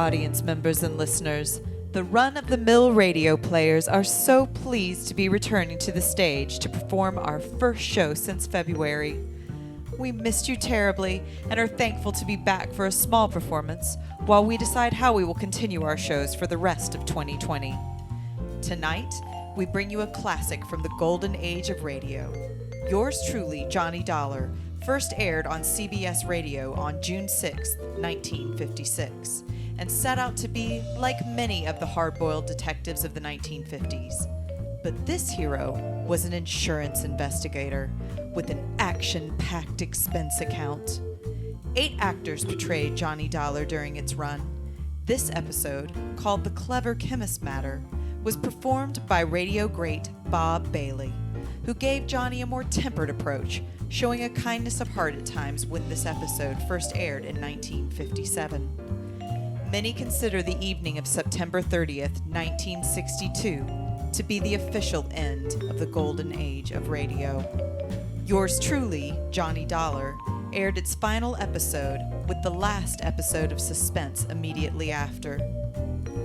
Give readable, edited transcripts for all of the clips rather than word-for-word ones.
audience members and listeners. The run-of-the-mill radio players are so pleased to be returning to the stage to perform our first show since February. We missed you terribly and are thankful to be back for a small performance while we decide how we will continue our shows for the rest of 2020. Tonight, we bring you a classic from the golden age of radio. Yours truly, Johnny Dollar, first aired on CBS Radio on June 6, 1956, and set out to be like many of the hard-boiled detectives of the 1950s. But this hero was an insurance investigator with an action-packed expense account. 8 actors portrayed Johnny Dollar during its run. This episode, called The Clever Chemist Matter, was performed by radio great Bob Bailey, who gave Johnny a more tempered approach, showing a kindness of heart at times when this episode first aired in 1957. Many consider the evening of September 30th, 1962, to be the official end of the golden age of radio. Yours truly, Johnny Dollar, aired its final episode with the last episode of suspense immediately after.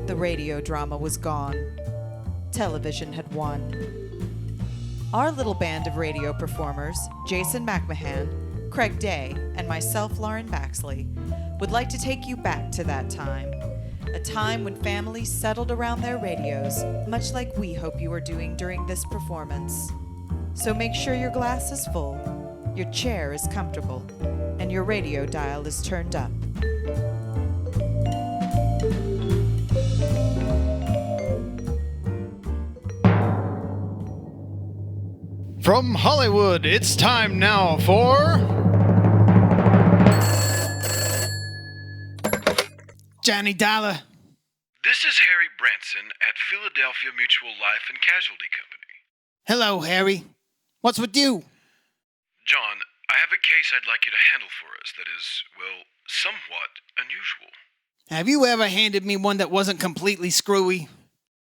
The radio drama was gone. Television had won. Our little band of radio performers, Jason McMahon, Craig Day, and myself, Lauren Baxley, would like to take you back to that time. A time when families settled around their radios, much like we hope you are doing during this performance. So make sure your glass is full, your chair is comfortable, and your radio dial is turned up. From Hollywood, it's time now for... Johnny Dollar. This is Harry Branson at Philadelphia Mutual Life and Casualty Company. Hello, Harry. What's with you? John, I have a case I'd like you to handle for us that is, well, somewhat unusual. Have you ever handed me one that wasn't completely screwy?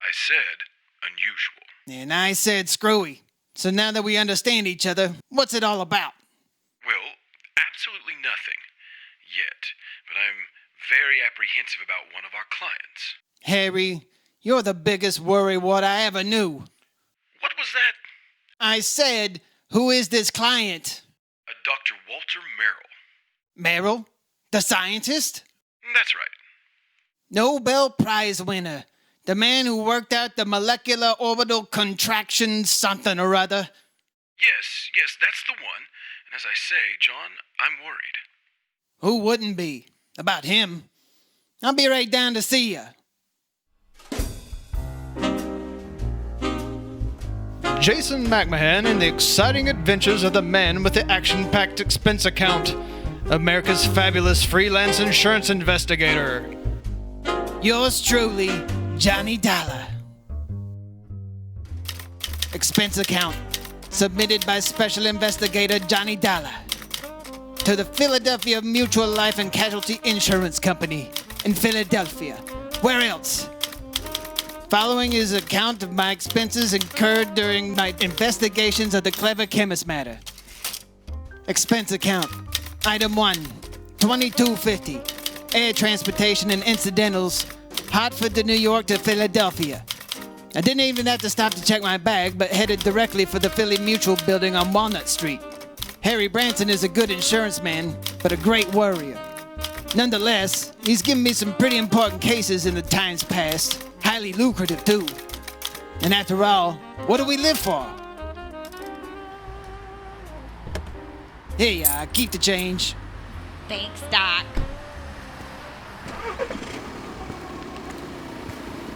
I said unusual. And I said screwy. So now that we understand each other, what's it all about? Well, absolutely nothing. Yet. But I'm very apprehensive about one of our clients. Harry, you're the biggest worrywart I ever knew. What was that? I said, who is this client? A Dr. Walter Merrill. Merrill? The scientist? That's right. Nobel Prize winner. The man who worked out the molecular orbital contraction something or other. Yes, that's the one. And as I say, John, I'm worried. Who wouldn't be? About him. I'll be right down to see ya. Jason McMahon and the exciting adventures of the man with the action-packed expense account. America's fabulous freelance insurance investigator. Yours truly, Johnny Dollar. Expense account submitted by Special Investigator Johnny Dollar to the Philadelphia Mutual Life and Casualty Insurance Company in Philadelphia. Where else? Following is an account of my expenses incurred during my investigations of the Clever Chemist Matter. Expense account. Item 1, $22.50. Air transportation and incidentals, Hartford to New York to Philadelphia. I didn't even have to stop to check my bag, but headed directly for the Philly Mutual building on Walnut Street. Harry Branson is a good insurance man, but a great worrier. Nonetheless, he's given me some pretty important cases in the times past. Highly lucrative, too. And after all, what do we live for? Here you are, keep the change. Thanks, Doc.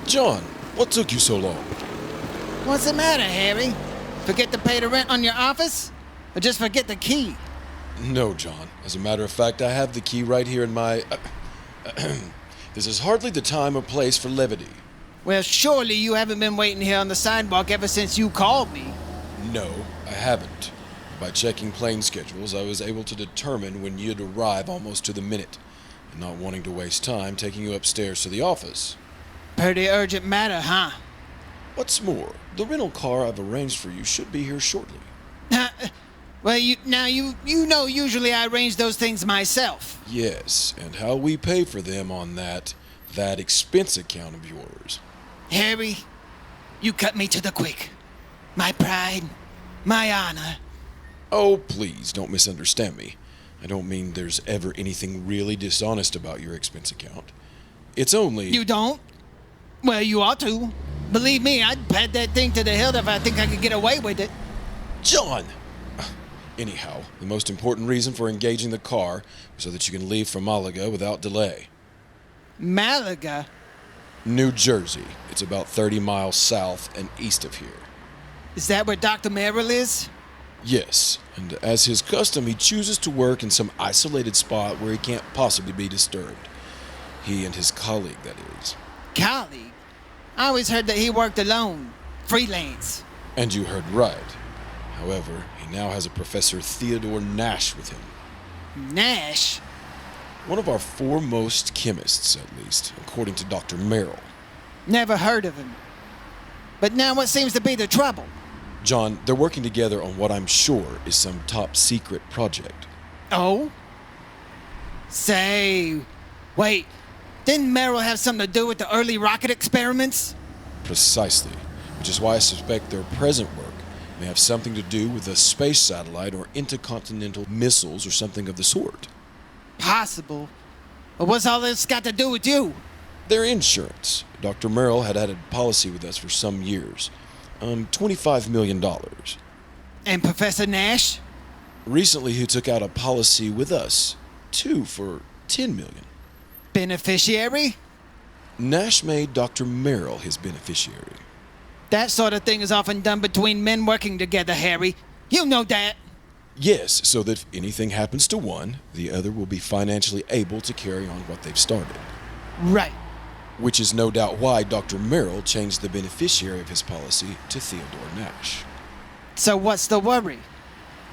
John, what took you so long? What's the matter, Harry? Forget to pay the rent on your office? Or just forget the key? No, John. As a matter of fact, I have the key right here in my... This is hardly the time or place for levity. Well, surely you haven't been waiting here on the sidewalk ever since you called me. No, I haven't. By checking plane schedules, I was able to determine when you'd arrive almost to the minute, and not wanting to waste time taking you upstairs to the office. Pretty urgent matter, huh? What's more, the rental car I've arranged for you should be here shortly. Well, you know, usually I arrange those things myself. Yes, and how we pay for them on that, that expense account of yours. Harry, you cut me to the quick. My pride, my honor. Oh, please, don't misunderstand me. I don't mean there's ever anything really dishonest about your expense account. It's only... You don't? Well, you ought to. Believe me, I'd pad that thing to the hilt if I think I could get away with it. John! Anyhow, the most important reason for engaging the car was so that you can leave for Malaga without delay. Malaga? New Jersey. It's about 30 miles south and east of here. Is that where Dr. Merrill is? Yes, and as his custom, he chooses to work in some isolated spot where he can't possibly be disturbed. He and his colleague, that is. Colleague? I always heard that he worked alone, freelance. And you heard right. However, he now has a Professor Theodore Nash with him. Nash? One of our foremost chemists, at least, according to Dr. Merrill. Never heard of him. But now what seems to be the trouble? John, they're working together on what I'm sure is some top secret project. Oh? Say, wait, didn't Merrill have something to do with the early rocket experiments? Precisely, which is why I suspect their present work may have something to do with a space satellite or intercontinental missiles or something of the sort. Possible. But what's all this got to do with you? Their insurance. Dr. Merrill had a policy with us for some years. $25 million. And Professor Nash? Recently, he took out a policy with us, too, for $10 million. Beneficiary? Nash made Dr. Merrill his beneficiary. That sort of thing is often done between men working together, Harry. You know that. Yes, so that if anything happens to one, the other will be financially able to carry on what they've started. Right. Which is no doubt why Dr. Merrill changed the beneficiary of his policy to Theodore Nash. So what's the worry?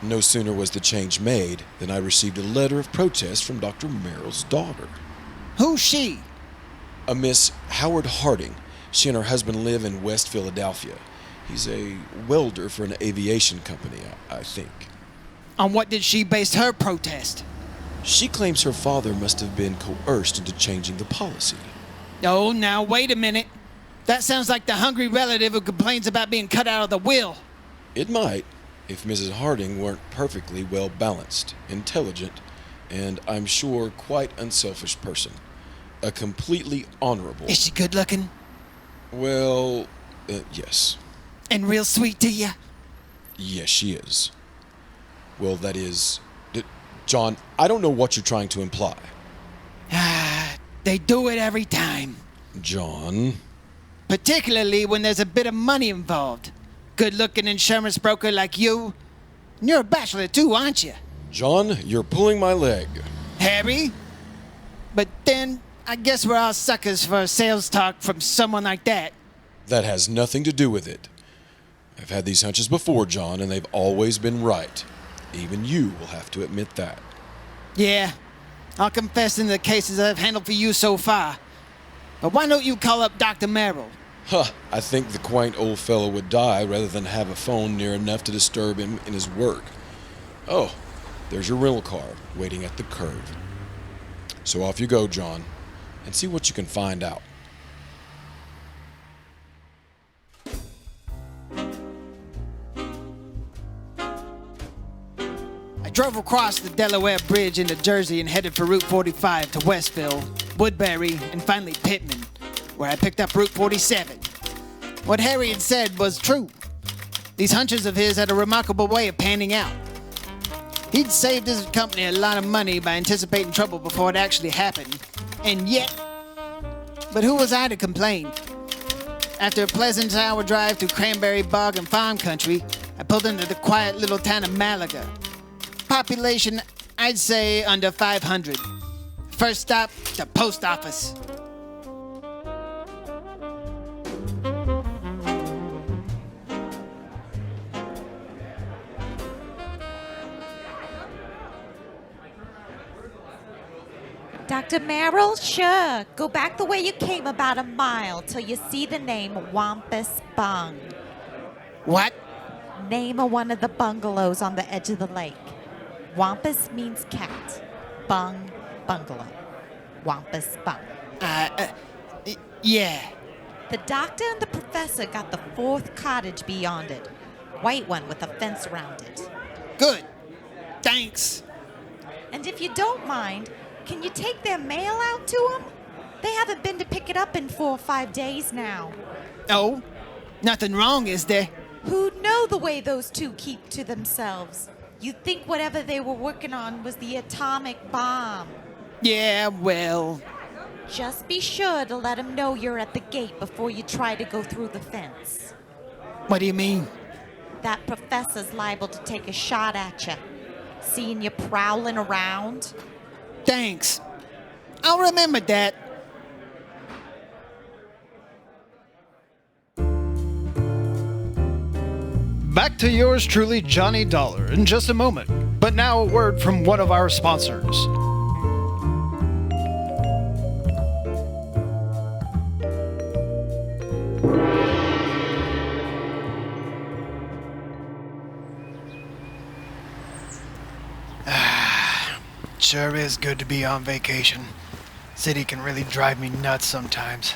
No sooner was the change made than I received a letter of protest from Dr. Merrill's daughter. Who's she? A Miss Howard Harding. She and her husband live in West Philadelphia. He's a welder for an aviation company, I think. On what did she base her protest? She claims her father must have been coerced into changing the policy. Oh, now wait a minute. That sounds like the hungry relative who complains about being cut out of the will. It might, if Mrs. Harding weren't perfectly well balanced, intelligent, and I'm sure quite unselfish person. A completely honorable... Is she good looking? Well, yes. And real sweet to you? Yes, she is. Well, that is... John, I don't know what you're trying to imply. They do it every time. John... Particularly when there's a bit of money involved. Good-looking insurance broker like you. And you're a bachelor too, aren't you? John, you're pulling my leg. Harry? But then, I guess we're all suckers for sales talk from someone like that. That has nothing to do with it. I've had these hunches before, John, and they've always been right. Even you will have to admit that. Yeah, I'll confess in the cases I've handled for you so far. But why don't you call up Dr. Merrill? Huh, I think the quaint old fellow would die rather than have a phone near enough to disturb him in his work. Oh, there's your rental car waiting at the curb. So off you go, John, and see what you can find out. I drove across the Delaware Bridge into Jersey and headed for Route 45 to Westville, Woodbury, and finally Pittman, where I picked up Route 47. What Harry had said was true. These hunches of his had a remarkable way of panning out. He'd saved his company a lot of money by anticipating trouble before it actually happened. And yet... But who was I to complain? After a pleasant hour drive through cranberry bog and farm country, I pulled into the quiet little town of Malaga. Population, I'd say under 500. First stop, the post office. Dr. Merrill? Sure. Go back the way you came about a mile till you see the name Wampus Bung. What? Name of one of the bungalows on the edge of the lake. Wampus means cat. Bung, bungalow. Wampus Bung. Yeah. The doctor and the professor got the fourth cottage beyond it. White one with a fence around it. Good. Thanks. And if you don't mind, can you take their mail out to them? They haven't been to pick it up in 4 or 5 days now. Oh, nothing wrong, is there? Who'd know the way those two keep to themselves? You'd think whatever they were working on was the atomic bomb. Yeah, well... Just be sure to let them know you're at the gate before you try to go through the fence. What do you mean? That professor's liable to take a shot at you. Seeing you prowling around. Thanks. I'll remember that. Back to yours truly, Johnny Dollar, in just a moment. But now a word from one of our sponsors. Sure is good to be on vacation. City can really drive me nuts sometimes.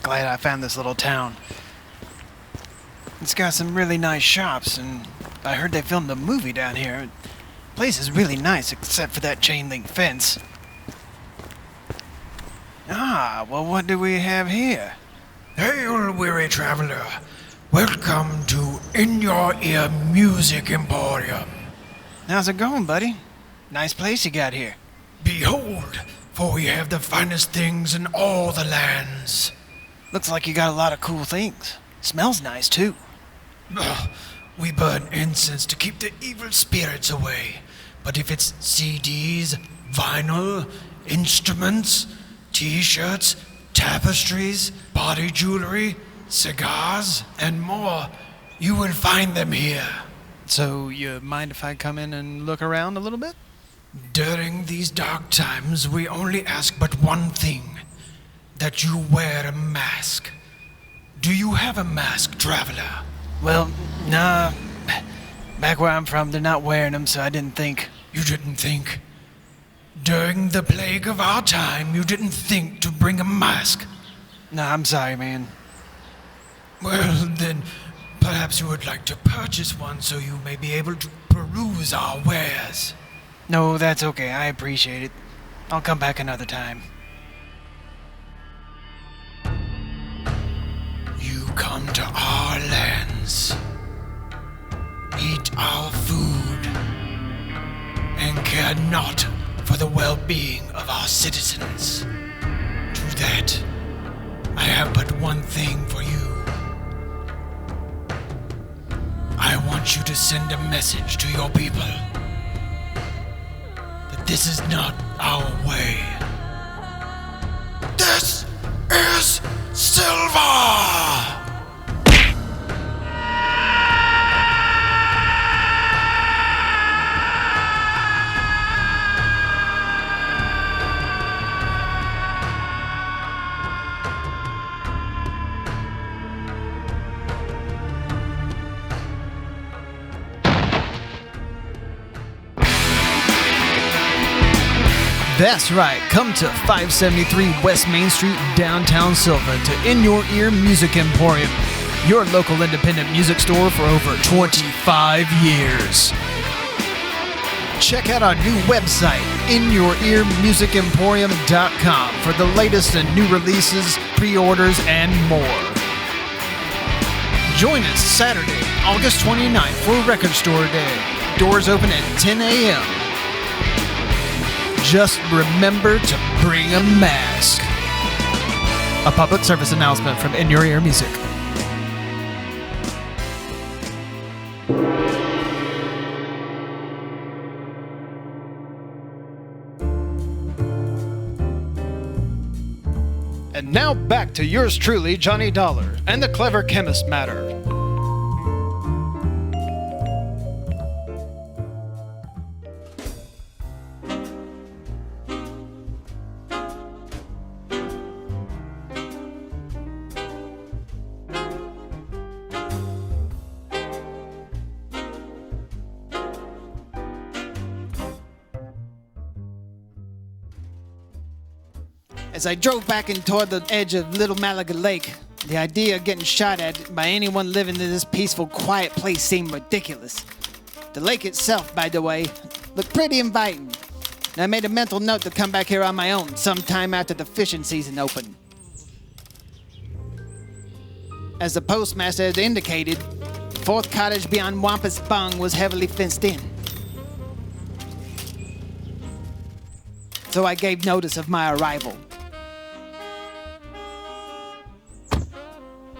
Glad I found this little town. It's got some really nice shops, and I heard they filmed a movie down here. Place is really nice, except for that chain link fence. Ah, well, what do we have here? Hail, weary traveler. Welcome to In Your Ear Music Emporium. How's it going, buddy? Nice place you got here. Behold, for we have the finest things in all the lands. Looks like you got a lot of cool things. Smells nice, too. We burn incense to keep the evil spirits away. But if it's CDs, vinyl, instruments, t-shirts, tapestries, body jewelry, cigars, and more, you will find them here. So, you mind if I come in and look around a little bit? During these dark times, we only ask but one thing. That you wear a mask. Do you have a mask, traveler? Well, nah. Back where I'm from, they're not wearing them, so I didn't think. You didn't think? During the plague of our time, you didn't think to bring a mask? Nah, I'm sorry, man. Well, then, perhaps you would like to purchase one so you may be able to peruse our wares. No, that's okay. I appreciate it. I'll come back another time. You come to our lands, eat our food, and care not for the well-being of our citizens. To that, I have but one thing for you. I want you to send a message to your people. This is not our way. This is Silver! That's right, come to 573 West Main Street, downtown Sylvan, to In Your Ear Music Emporium, your local independent music store for over 25 years. Check out our new website, InYourEarMusicEmporium.com, for the latest and new releases, pre-orders, and more. Join us Saturday, August 29th for Record Store Day. Doors open at 10 a.m. Just remember to bring a mask. A public service announcement from In Your Ear Music. And now back to yours truly, Johnny Dollar, and the Clever Chemist matter. As I drove back in toward the edge of Little Malaga Lake, the idea of getting shot at by anyone living in this peaceful, quiet place seemed ridiculous. The lake itself, by the way, looked pretty inviting. And I made a mental note to come back here on my own sometime after the fishing season opened. As the postmaster had indicated, the fourth cottage beyond Wampus Bung was heavily fenced in. So I gave notice of my arrival.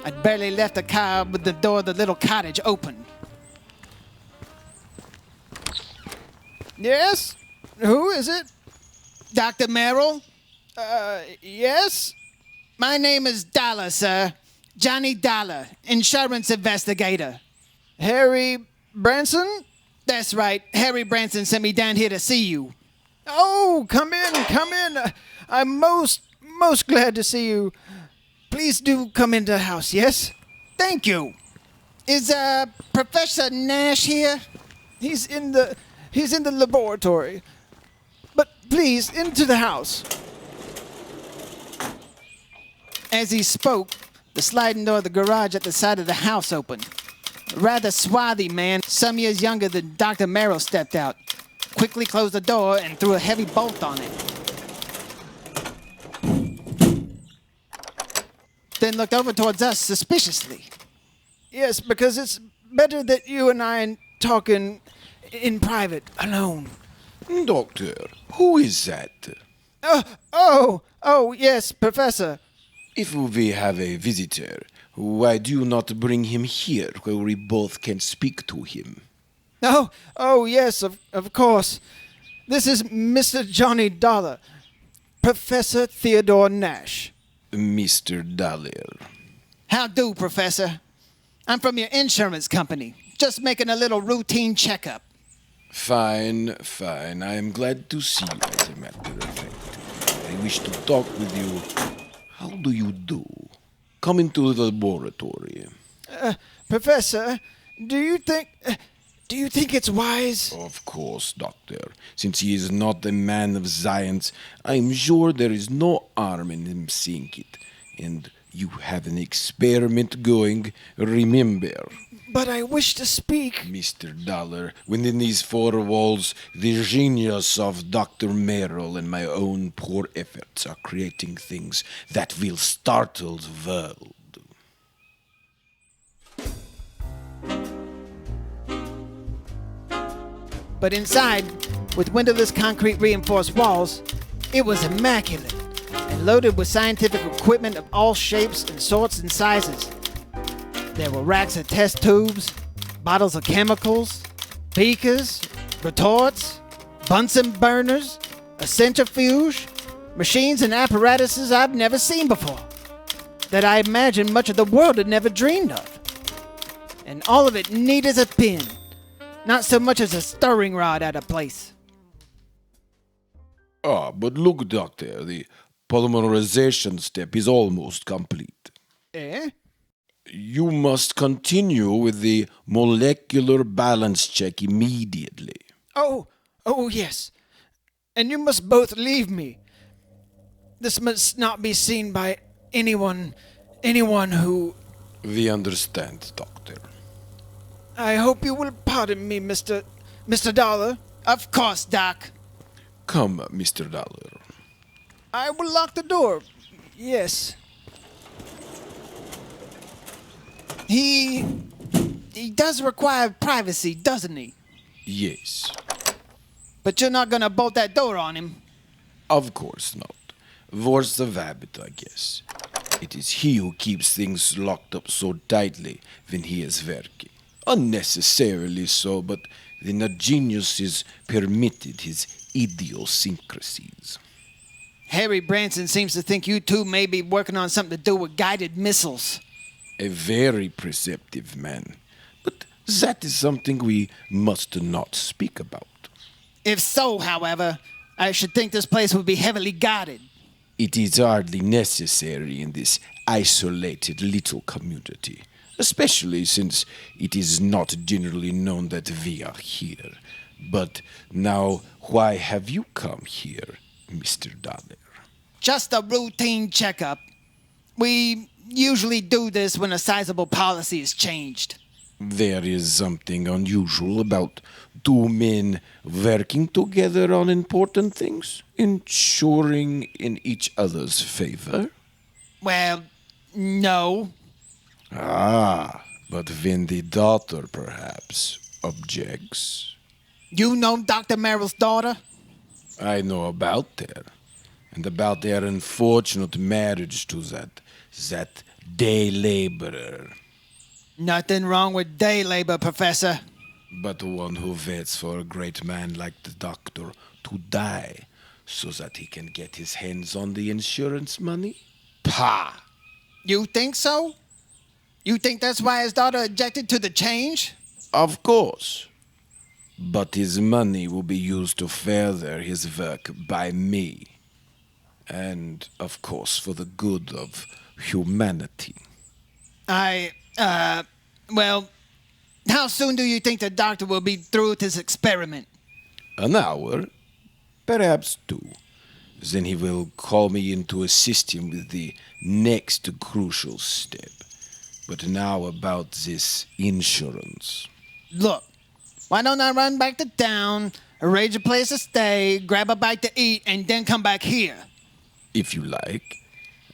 I'd barely left the car with the door of the little cottage open. Yes? Who is it? Dr. Merrill? Yes? My name is Dollar, sir. Johnny Dollar, insurance investigator. Harry Branson? That's right. Harry Branson sent me down here to see you. Oh, come in, come in. I'm most glad to see you. Please do come into the house, yes? Thank you. Is, Professor Nash here? He's in the laboratory. But please, into the house. As he spoke, the sliding door of the garage at the side of the house opened. A rather swarthy man, some years younger than Dr. Merrill, stepped out, quickly closed the door, and threw a heavy bolt on it. Then looked over towards us suspiciously. Yes, because it's better that you and I talk in private, alone. Doctor, who is that? Oh, yes, Professor. If we have a visitor, why do you not bring him here where we both can speak to him? Oh, yes, of course. This is Mr. Johnny Dollar, Professor Theodore Nash. Mr. Dollar. How do, Professor? I'm from your insurance company, just making a little routine checkup. Fine. I am glad to see you, as a matter of fact. I wish to talk with you. How do you do? Come into the laboratory. Professor, do you think it's wise? Of course, Doctor. Since he is not a man of science, I am sure there is no harm in him seeing it. And you have an experiment going, remember. But I wish to speak. Mr. Dollar, within these four walls, the genius of Dr. Merrill and my own poor efforts are creating things that will startle the world. But inside, with windowless concrete reinforced walls, it was immaculate and loaded with scientific equipment of all shapes and sorts and sizes. There were racks of test tubes, bottles of chemicals, beakers, retorts, Bunsen burners, a centrifuge, machines and apparatuses I've never seen before, that I imagine much of the world had never dreamed of. And all of it neat as a pin. Not so much as a stirring rod out of place. But look, Doctor, the polymerization step is almost complete. Eh? You must continue with the molecular balance check immediately. Oh, yes. And you must both leave me. This must not be seen by anyone who... We understand, Doctor. I hope you will pardon me, Mr. Dollar. Of course, Doc. Come, Mr. Dollar. I will lock the door. Yes. He does require privacy, doesn't he? Yes. But you're not gonna bolt that door on him. Of course not. Force of habit, I guess. It is he who keeps things locked up so tightly when he is working. Unnecessarily so, but then a genius is permitted his idiosyncrasies. Harry Branson seems to think you two may be working on something to do with guided missiles. A very perceptive man. But that is something we must not speak about. If so, however, I should think this place would be heavily guarded. It is hardly necessary in this isolated little community, especially since it is not generally known that we are here. But now, why have you come here, Mr. Dollar? Just a routine checkup. We usually do this when a sizable policy is changed. There is something unusual about two men working together on important things, ensuring in each other's favor. Well, no. Ah, but when the daughter perhaps objects. You know Dr. Merrill's daughter? I know about her, and about their unfortunate marriage to that day laborer. Nothing wrong with day labor, Professor. But one who waits for a great man like the doctor to die so that he can get his hands on the insurance money? Pah! You think so? You think that's why his daughter objected to the change? Of course. But his money will be used to further his work by me. And, of course, for the good of humanity. Well, how soon do you think the doctor will be through with his experiment? An hour, perhaps 2. Then he will call me in to assist him with the next crucial step. But now about this insurance. Look, why don't I run back to town, arrange a place to stay, grab a bite to eat, and then come back here? If you like.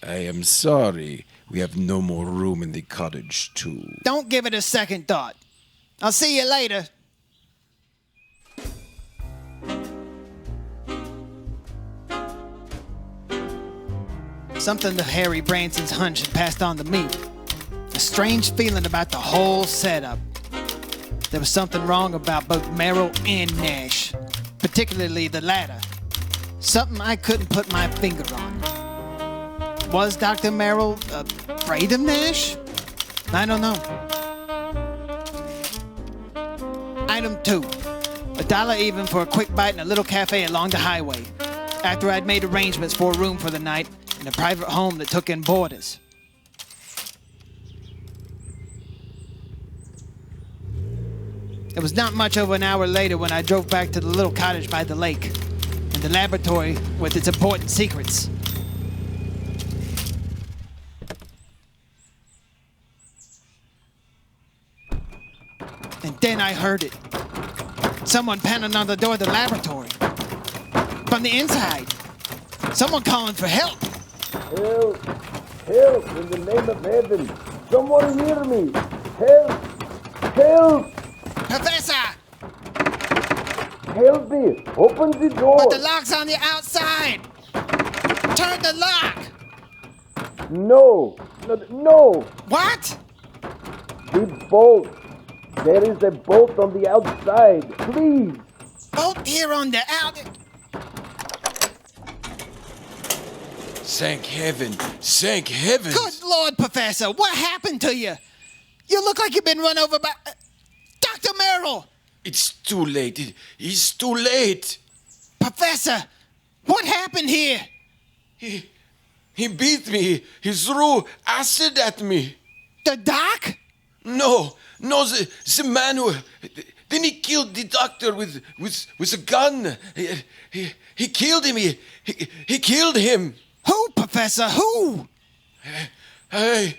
I am sorry we have no more room in the cottage, too. Don't give it a second thought. I'll see you later. Something of Harry Branson's hunch had passed on to me. A strange feeling about the whole setup. There was something wrong about both Merrill and Nash, particularly the latter. Something I couldn't put my finger on. Was Dr. Merrill afraid of Nash? I don't know. Item 2. $1 even for a quick bite in a little cafe along the highway, after I'd made arrangements for a room for the night in a private home that took in boarders. It was not much over an hour later when I drove back to the little cottage by the lake and the laboratory with its important secrets. And then I heard it. Someone pounding on the door of the laboratory. From the inside. Someone calling for help. Help! Help! In the name of heaven! Someone hear me! Help! Help! Professor! Help me! Open the door! But the lock's on the outside! Turn the lock! No! No! What? The bolt! There is a bolt on the outside! Please! Bolt here on the out... Thank heaven! Thank heavens! Good Lord, Professor! What happened to you? You look like you've been run over by... Dr. Merrill! It's too late. It's too late. Professor! What happened here? He beat me. He threw acid at me. The doc? No, the man who... Then he killed the doctor with a gun. He killed him. He killed him. Who, Professor? Who? I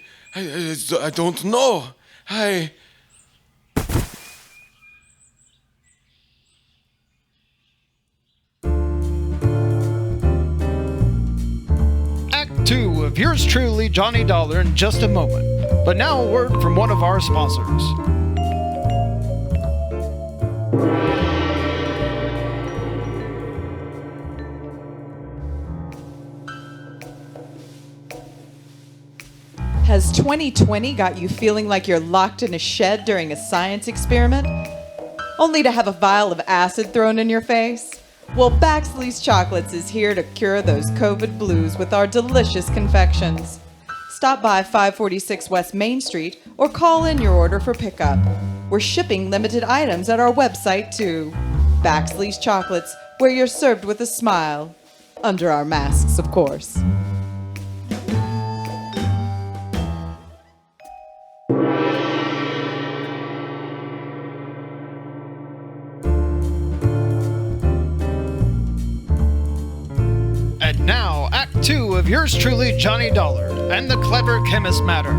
don't know. Act 2 of yours truly, Johnny Dollar, in just a moment. But now a word from one of our sponsors. Has 2020 got you feeling like you're locked in a shed during a science experiment? Only to have a vial of acid thrown in your face? Well, Baxley's Chocolates is here to cure those COVID blues with our delicious confections. Stop by 546 West Main Street or call in your order for pickup. We're shipping limited items at our website too. Baxley's Chocolates, where you're served with a smile. Under our masks, of course. And now, Act Act 2 of yours truly, Johnny Dollar, and the Clever Chemist Matter.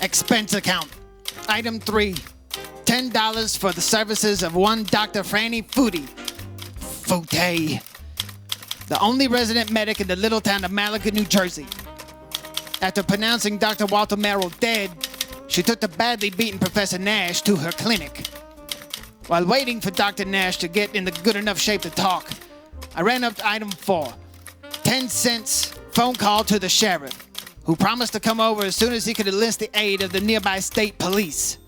Expense account. Item 3. $10 for the services of one Dr. Franny Footy. Footy. The only resident medic in the little town of Malaga, New Jersey. After pronouncing Dr. Walter Merrill dead, she took the badly beaten Professor Nash to her clinic. While waiting for Dr. Nash to get in the good enough shape to talk, I ran up to item 4. 10 cents phone call to the sheriff, who promised to come over as soon as he could enlist the aid of the nearby state police.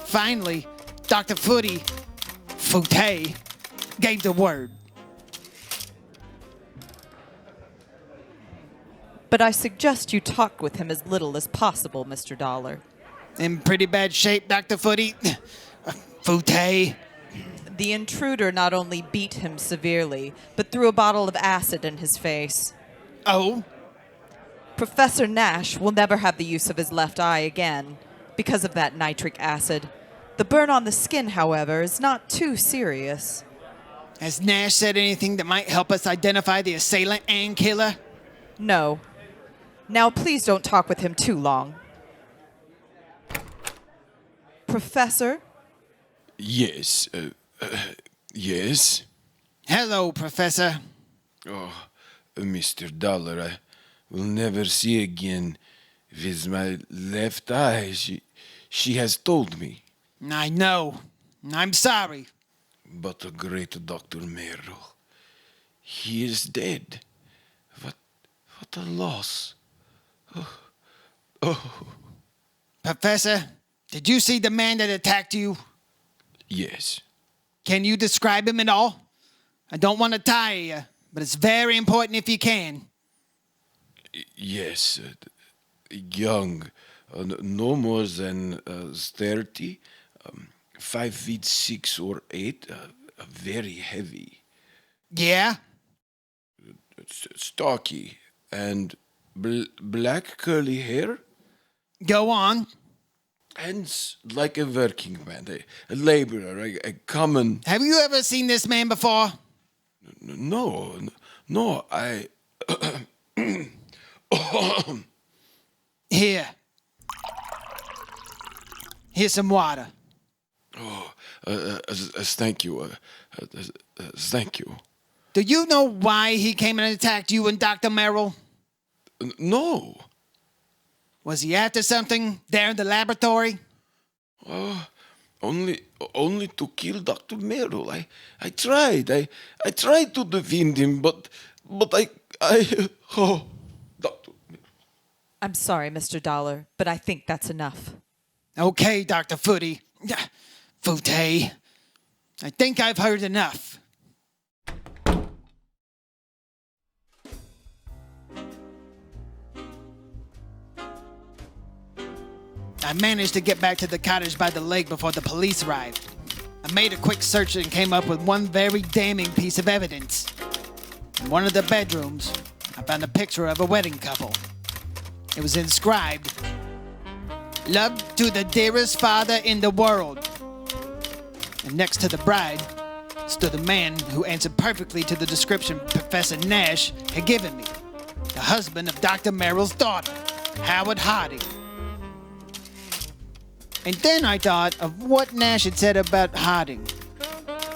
Finally, Dr. Footy gave the word. But I suggest you talk with him as little as possible, Mr. Dollar. In pretty bad shape, Dr. Footy. Footy. The intruder not only beat him severely, but threw a bottle of acid in his face. Oh? Professor Nash will never have the use of his left eye again because of that nitric acid. The burn on the skin, however, is not too serious. Has Nash said anything that might help us identify the assailant and killer? No. Now please don't talk with him too long. Professor? Yes. Yes? Hello, Professor. Oh, Mr. Dollar, I will never see again with my left eye. She has told me. I know. I'm sorry. But the great Dr. Merrill, he is dead. What a loss. Oh. Professor, did you see the man that attacked you? Yes. Can you describe him at all? I don't want to tire you, but it's very important if you can. Yes. Young. No more than 30. 5 feet 6 or 8. Very heavy. Yeah? Stocky. And black curly hair. Go on. Hands like a working man. A laborer. A common... Have you ever seen this man before? No, I... Here. Here's some water. Oh, thank you. Thank you. Do you know why he came and attacked you and Dr. Merrill? No. Was he after something there in the laboratory? Only to kill Dr. Merrill. I tried. I tried to defend him, but Dr. I'm sorry, Mr. Dollar, but I think that's enough. Okay, Dr. Footy. Footy. I think I've heard enough. I managed to get back to the cottage by the lake before the police arrived. I made a quick search and came up with one very damning piece of evidence. In one of the bedrooms, I found a picture of a wedding couple. It was inscribed, "Love to the dearest father in the world." And next to the bride stood a man who answered perfectly to the description Professor Nash had given me. The husband of Dr. Merrill's daughter, Howard Harding. And then I thought of what Nash had said about Harding.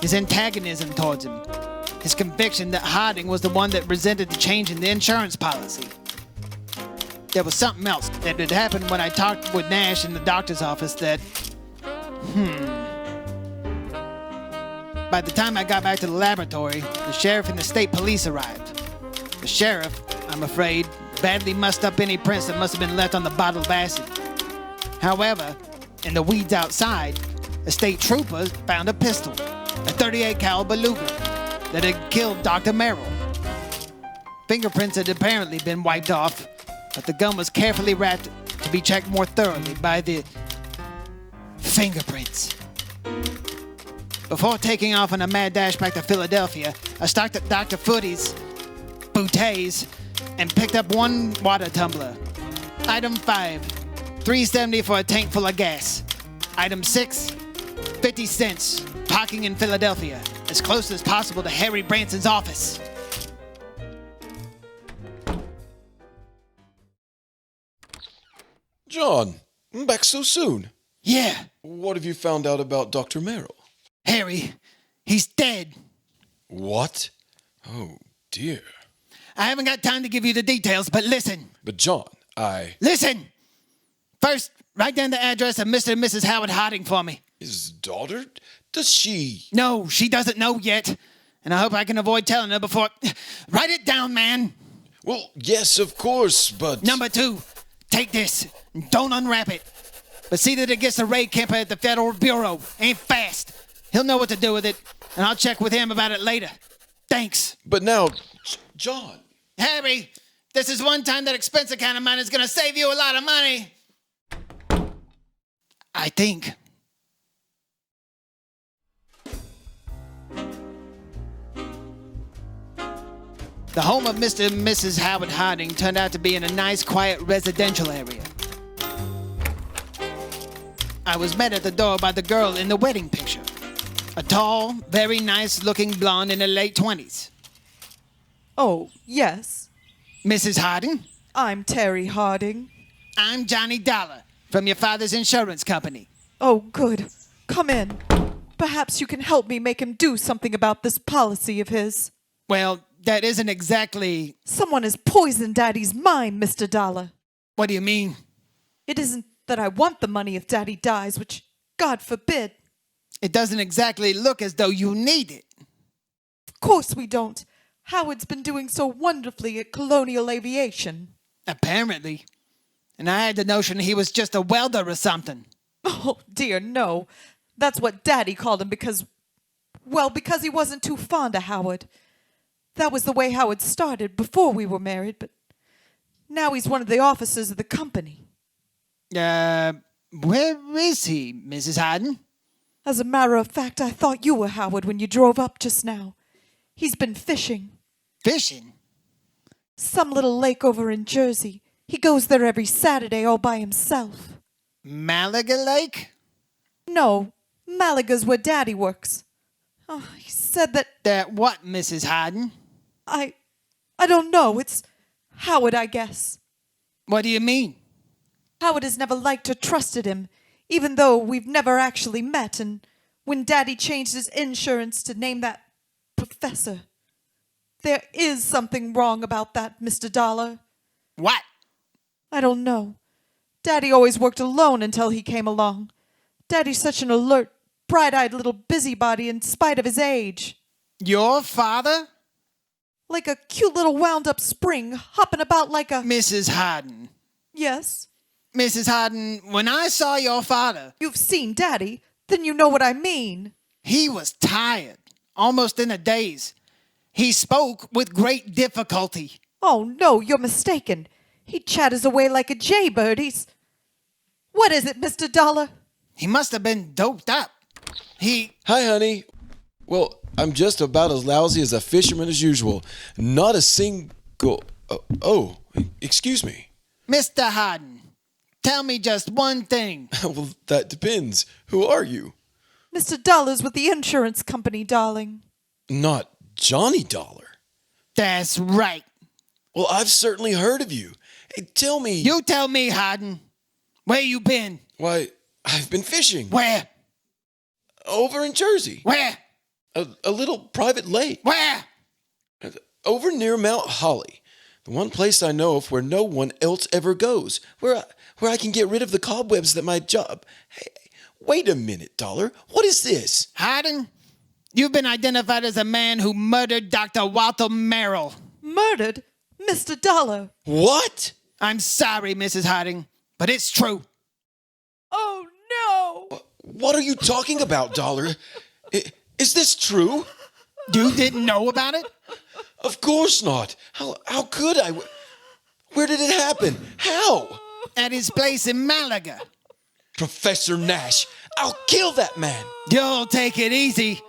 His antagonism towards him. His conviction that Harding was the one that resented the change in the insurance policy. There was something else that had happened when I talked with Nash in the doctor's office that... By the time I got back to the laboratory, the sheriff and the state police arrived. The sheriff, I'm afraid, badly mussed up any prints that must have been left on the bottle of acid. However, in the weeds outside, a state trooper found a pistol, a .38 caliber Luger, that had killed Dr. Merrill. Fingerprints had apparently been wiped off, but the gun was carefully wrapped to be checked more thoroughly by the fingerprints. Before taking off on a mad dash back to Philadelphia, I stopped at Dr. Footy's bouteilles and picked up 1 water tumbler. Item 5, $3.70 for a tank full of gas. Item 6, 50 cents, parking in Philadelphia, as close as possible to Harry Branson's office. John, back so soon. Yeah, What have you found out about Dr. Merrill? Harry, he's dead. What? Oh, dear. I haven't got time to give you the details, but listen. But John, Listen! First, write down the address of Mr. and Mrs. Howard Harding for me. His daughter? Does she? No, she doesn't know yet. And I hope I can avoid telling her before... Write it down, man! Well, yes, of course, but... Number 2, take this. And don't unwrap it. But see that it gets to Ray Kemper at the Federal Bureau. And fast. He'll know what to do with it. And I'll check with him about it later. Thanks. But now, John... Harry, this is one time that expense account of mine is going to save you a lot of money. I think. The home of Mr. and Mrs. Howard Harding turned out to be in a nice, quiet residential area. I was met at the door by the girl in the wedding picture. A tall, very nice-looking blonde in her late 20s. Oh, yes. Mrs. Harding? I'm Terry Harding. I'm Johnny Dollar from your father's insurance company. Oh, good. Come in. Perhaps you can help me make him do something about this policy of his. Well, that isn't exactly... Someone has poisoned Daddy's mind, Mr. Dollar. What do you mean? It isn't that I want the money if Daddy dies, which God forbid. It doesn't exactly look as though you need it. Of course we don't. Howard's been doing so wonderfully at Colonial Aviation. Apparently. And I had the notion he was just a welder or something. Oh, dear, no. That's what Daddy called him because he wasn't too fond of Howard. That was the way Howard started before we were married, but now he's one of the officers of the company. Where is he, Mrs. Harding? As a matter of fact, I thought you were Howard when you drove up just now. He's been fishing. Fishing? Some little lake over in Jersey. He goes there every Saturday all by himself. Malaga Lake? No, Malaga's where Daddy works. Oh, he said that... That what, Mrs. Harding? I don't know. It's Howard, I guess. What do you mean? Howard has never liked or trusted him, even though we've never actually met, and when Daddy changed his insurance to name that professor. There is something wrong about that, Mr. Dollar. What? I don't know. Daddy always worked alone until he came along. Daddy's such an alert, bright-eyed little busybody in spite of his age. Your father? Like a cute little wound-up spring, hopping about like a... Mrs. Harding. Yes? Mrs. Harding, when I saw your father... You've seen Daddy, then you know what I mean. He was tired, almost in a daze. He spoke with great difficulty. Oh, no, you're mistaken. He chatters away like a jaybird. What is it, Mr. Dollar? He must have been doped up. Hi, honey. Well, I'm just about as lousy as a fisherman as usual. Not a single... excuse me. Mr. Harding, tell me just one thing. Well, that depends. Who are you? Mr. Dollar's with the insurance company, darling. Not Johnny Dollar. That's right. Well, I've certainly heard of you. Hey, tell me... You tell me, Harding. Where you been? Why, I've been fishing. Where? Over in Jersey. Where? A little private lake. Where? Over near Mount Holly. The one place I know of where no one else ever goes. Where I can get rid of the cobwebs that my job... Hey, wait a minute, Dollar. What is this? Harding, you've been identified as a man who murdered Dr. Walter Merrill. Murdered? Mr. Dollar. What? I'm sorry, Mrs. Harding, but it's true. Oh, no. What are you talking about, Dollar? Is this true? You didn't know about it? Of course not. How could I? Where did it happen? How? At his place in Malaga. Professor Nash, I'll kill that man. You'll take it easy.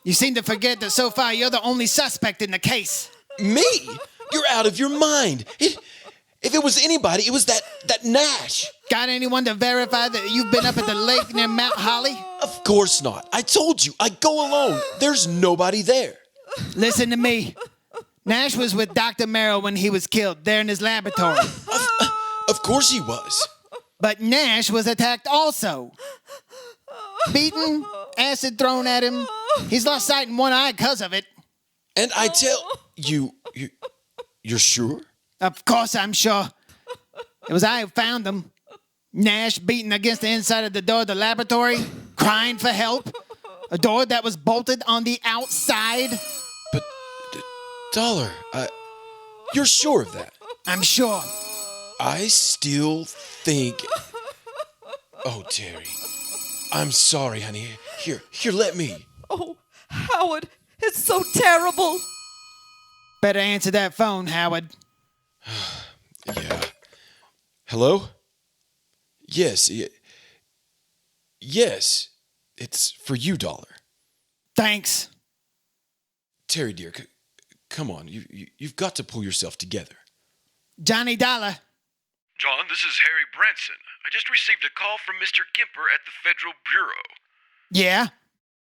You seem to forget that so far you're the only suspect in the case. Me? You're out of your mind. If it was anybody, it was that Nash. Got anyone to verify that you've been up at the lake near Mount Holly? Of course not. I told you, I go alone. There's nobody there. Listen to me. Nash was with Dr. Merrill when he was killed there in his laboratory. Of course he was. But Nash was attacked also. Beaten, acid thrown at him. He's lost sight in one eye because of it. And I tell you're sure? Of course I'm sure. It was I who found him. Nash beaten against the inside of the door of the laboratory, crying for help. A door that was bolted on the outside. But, Dollar, you're sure of that? I'm sure. I still think... Oh, Terry. I'm sorry, honey. Here, let me. Oh, Howard, it's so terrible. Better answer that phone, Howard. Yeah. Hello? Yes. Yes. It's for you, Dollar. Thanks. Terry, dear, come on. You've got to pull yourself together. Johnny Dollar. John, this is Harry Branson. I just received a call from Mr. Kemper at the Federal Bureau. Yeah?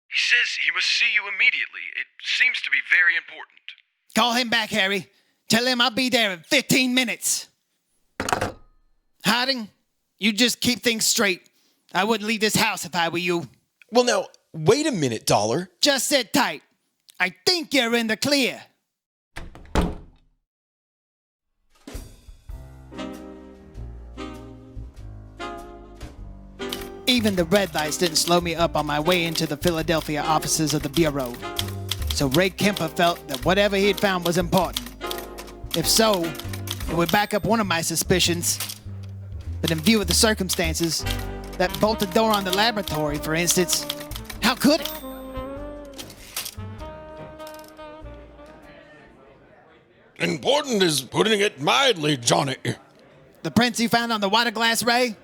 He says he must see you immediately. It seems to be very important. Call him back, Harry. Tell him I'll be there in 15 minutes. Harding, you just keep things straight. I wouldn't leave this house if I were you. Well, now, wait a minute, Dollar. Just sit tight. I think you're in the clear. Even the red lights didn't slow me up on my way into the Philadelphia offices of the Bureau. So Ray Kemper felt that whatever he had found was important. If so, it would back up one of my suspicions. But in view of the circumstances, that bolted door on the laboratory, for instance, how could it? Important is putting it mildly, Johnny. The prints you found on the water glass, Ray?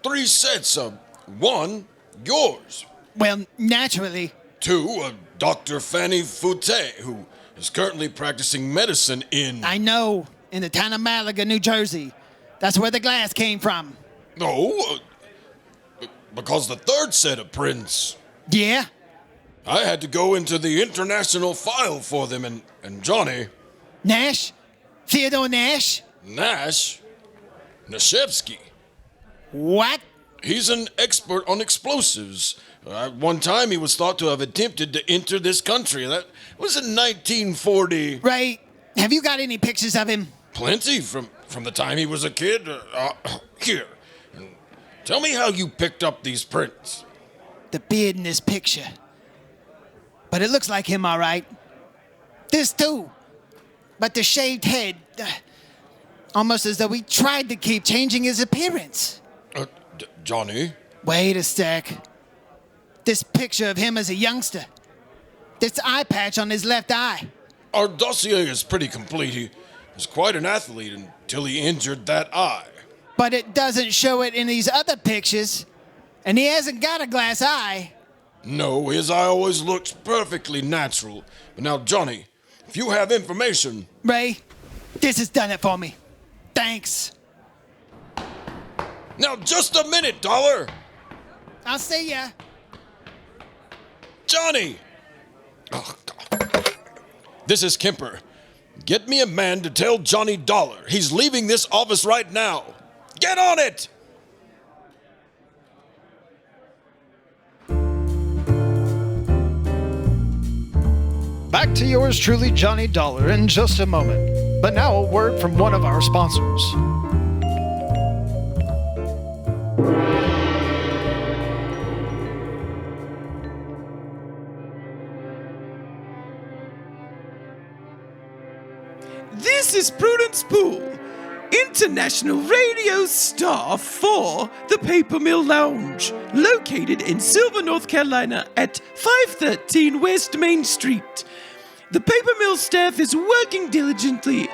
3 sets of 1, yours. Well, naturally. 2, Dr. Fanny Fouté, who is currently practicing medicine in... I know, in the town of Malaga, New Jersey. That's where the glass came from. No, because the 3rd set of prints... Yeah? I had to go into the international file for them, and Johnny... Nash? Theodore Nash? Nash? Nashevsky. What? He's an expert on explosives. At one time, he was thought to have attempted to enter this country. That was in 1940. Ray, have you got any pictures of him? Plenty from the time he was a kid. Here. Tell me how you picked up these prints. The beard in this picture. But it looks like him, all right. This too. But the shaved head. Almost as though he tried to keep changing his appearance. Johnny? Wait a sec. This picture of him as a youngster. This eye patch on his left eye. Our dossier is pretty complete. He was quite an athlete until he injured that eye. But it doesn't show it in these other pictures. And he hasn't got a glass eye. No, his eye always looks perfectly natural. But now, Johnny, if you have information... Ray, this has done it for me. Thanks. Now, just a minute, Dollar. I'll see ya. Johnny! Oh, God. This is Kemper. Get me a man to tell Johnny Dollar he's leaving this office right now. Get on it! Back to yours truly, Johnny Dollar, in just a moment. But now a word from one of our sponsors. This is Prudence Poole, international radio star for the Paper Mill Lounge, located in Silver, North Carolina at 513 West Main Street. The Paper Mill staff is working diligently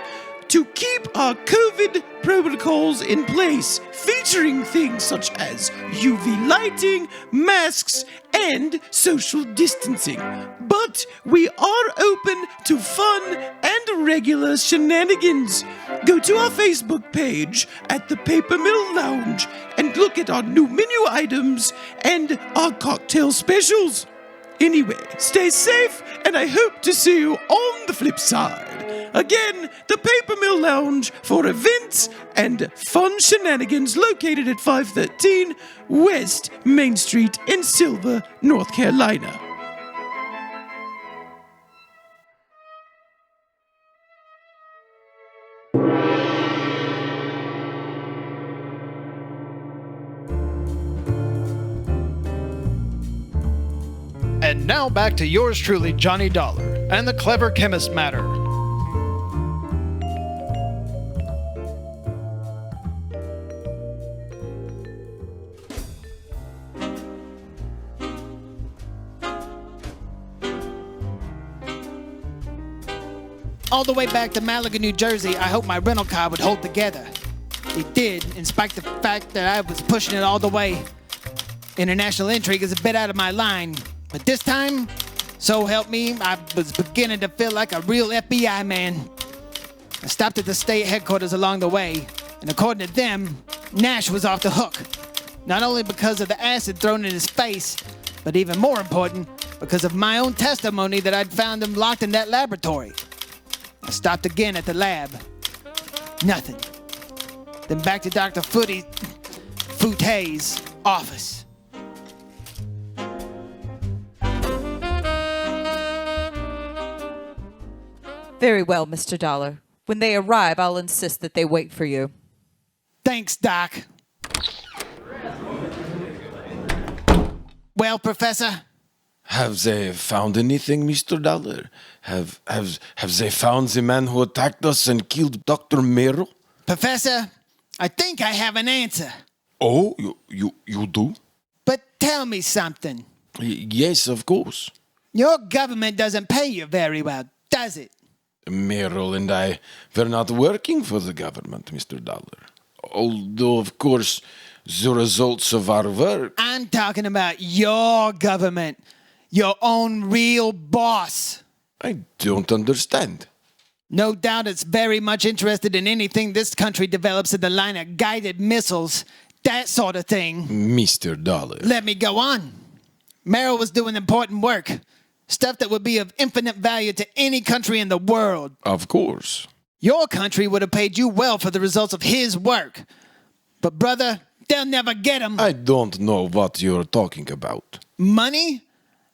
to keep our COVID protocols in place, featuring things such as UV lighting, masks, and social distancing. But we are open to fun and regular shenanigans. Go to our Facebook page at the Paper Mill Lounge and look at our new menu items and our cocktail specials. Anyway, stay safe, and I hope to see you on the flip side. Again, the Paper Mill Lounge for events and fun shenanigans located at 513 West Main Street in Silver, North Carolina. And now back to yours truly, Johnny Dollar, and the Clever Chemist Matter. All the way back to Malaga, New Jersey, I hoped my rental car would hold together. It did, in spite of the fact that I was pushing it all the way. International intrigue is a bit out of my line, but this time, so help me, I was beginning to feel like a real FBI man. I stopped at the state headquarters along the way, and according to them, Nash was off the hook. Not only because of the acid thrown in his face, but even more important, because of my own testimony that I'd found him locked in that laboratory. I stopped again at the lab. Nothing. Then back to Dr. Foute's office. Very well, Mr. Dollar. When they arrive, I'll insist that they wait for you. Thanks, Doc. Well, Professor? Have they found anything, Mr. Dollar? Have they found the man who attacked us and killed Dr. Merrill? Professor, I think I have an answer. Oh, you do? But tell me something. Yes, of course. Your government doesn't pay you very well, does it? Merrill and I were not working for the government, Mr. Dollar. Although, of course, the results of our work... I'm talking about your government. Your own real boss. I don't understand. No doubt it's very much interested in anything this country develops in the line of guided missiles, that sort of thing. Mr. Dollar. Let me go on. Merrill was doing important work. Stuff that would be of infinite value to any country in the world. Of course. Your country would have paid you well for the results of his work. But brother, they'll never get him. I don't know what you're talking about. Money?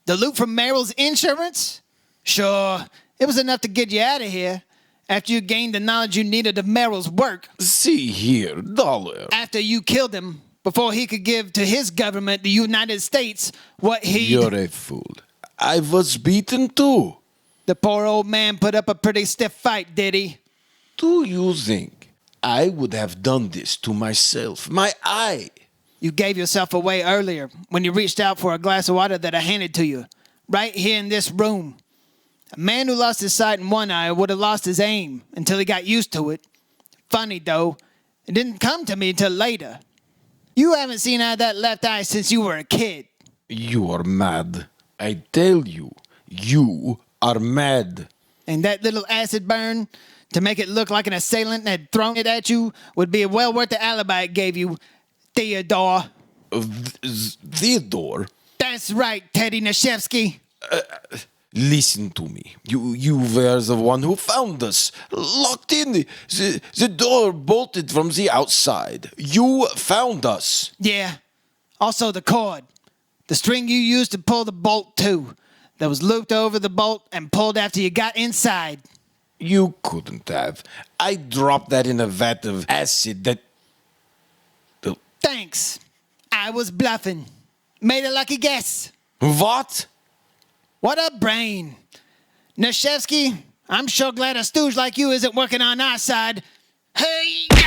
The loot from Merrill's insurance? Sure, it was enough to get you out of here. After you gained the knowledge you needed of Merrill's work. See here, Dollar. After you killed him, before he could give to his government, the United States, what he... You're a fool. I was beaten too. The poor old man put up a pretty stiff fight, did he? Do you think I would have done this to myself? My eye. You gave yourself away earlier when you reached out for a glass of water that I handed to you, right here in this room. A man who lost his sight in one eye would have lost his aim until he got used to it. Funny, though, it didn't come to me until later. You haven't seen out of that left eye since you were a kid. You are mad. I tell you, you are mad. And that little acid burn, to make it look like an assailant had thrown it at you, would be well worth the alibi it gave you, Theodore. Theodore? That's right, Teddy Nashevsky. Listen to me. You were the one who found us. Locked in. The door bolted from the outside. You found us. Yeah. Also the cord. The string you used to pull the bolt to. That was looped over the bolt and pulled after you got inside. You couldn't have. I dropped that in a vat of acid that... Thanks. I was bluffing. Made a lucky guess. What? What a brain. Nashevsky, I'm sure glad a stooge like you isn't working on our side. Hey-ya!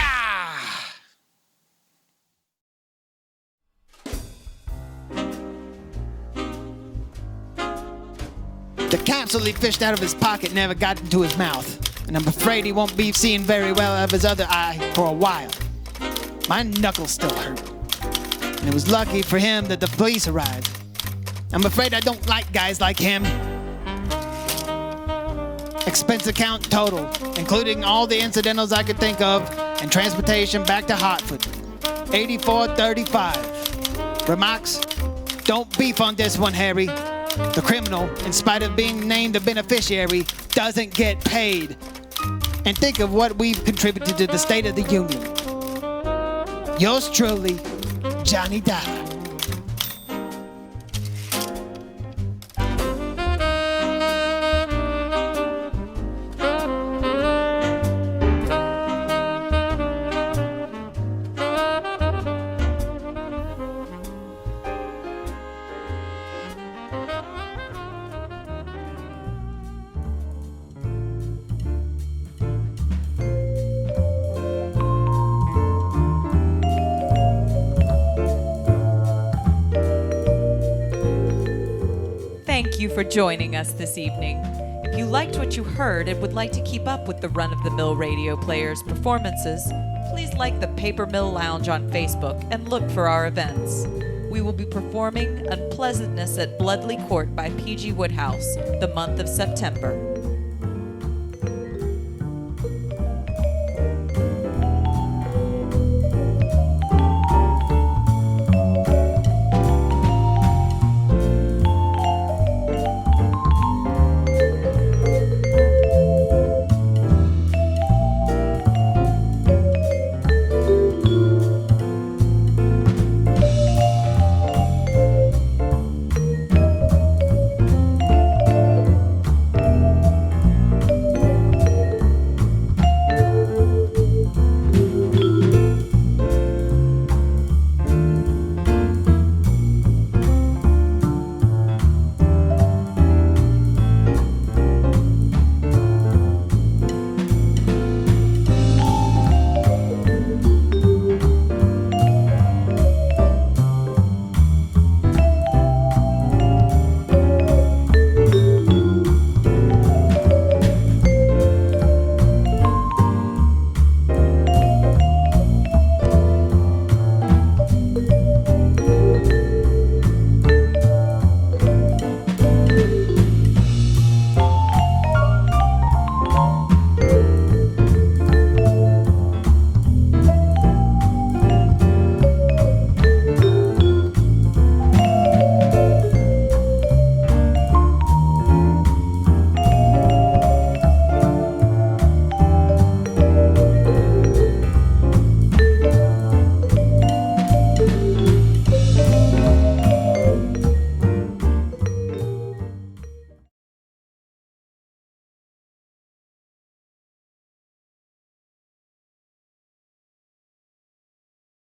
The capsule he fished out of his pocket never got into his mouth. and I'm afraid he won't be seeing very well of his other eye for a while. My knuckles still hurt, and it was lucky for him that the police arrived. I'm afraid I don't like guys like him. Expense account total, including all the incidentals I could think of, and transportation back to Hartford, $84.35. Remarks? Don't beef on this one, Harry. The criminal, in spite of being named the beneficiary, doesn't get paid. And think of what we've contributed to the State of the Union. Yours truly, Johnny Dollar. Thank you for joining us this evening. If you liked what you heard and would like to keep up with the run-of-the-mill radio players' performances, please like the Paper Mill Lounge on Facebook and look for our events. We will be performing Unpleasantness at Bloodley Court by P.G. Woodhouse the month of September.